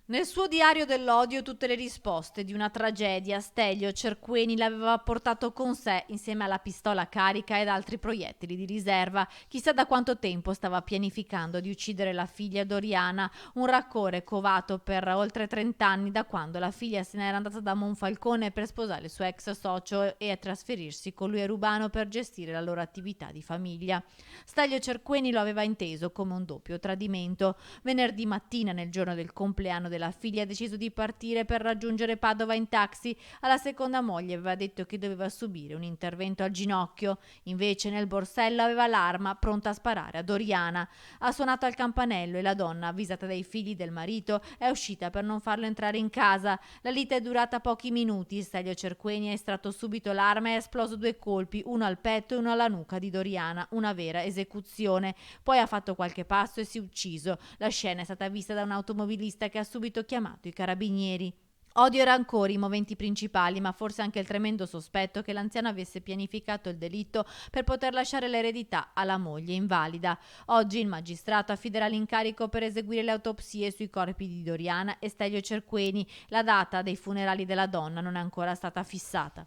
Nel suo diario dell'odio tutte le risposte di una tragedia, Stelio Cerqueni l'aveva portato con sé insieme alla pistola carica ed altri proiettili di riserva. Chissà da quanto tempo stava pianificando di uccidere la figlia Doriana, un rancore covato per oltre 30 anni da quando la figlia se n'era andata da Monfalcone per sposare il suo ex socio e a trasferirsi con lui a Rubano per gestire la loro attività di famiglia. Stelio Cerqueni lo aveva inteso come un doppio tradimento. Venerdì mattina, nel giorno del compleanno della figlia, ha deciso di partire per raggiungere Padova in taxi. Alla seconda moglie aveva detto che doveva subire un intervento al ginocchio. Invece nel borsello aveva l'arma pronta a sparare a Doriana. Ha suonato al campanello e la donna, avvisata dai figli del marito, è uscita per non farlo entrare in casa. La lite è durata pochi minuti. Stelio Cerqueni ha estratto subito l'arma e ha esploso 2 colpi, uno al petto e uno alla nuca di Doriana, una vera esecuzione. Poi ha fatto qualche passo e si è ucciso. La scena è stata vista da un automobilista che ha subito chiamato i carabinieri. Odio e rancore i moventi principali, ma forse anche il tremendo sospetto che l'anziano avesse pianificato il delitto per poter lasciare l'eredità alla moglie invalida. Oggi il magistrato affiderà l'incarico per eseguire le autopsie sui corpi di Doriana e Stelio Cerqueni. La data dei funerali della donna non è ancora stata fissata.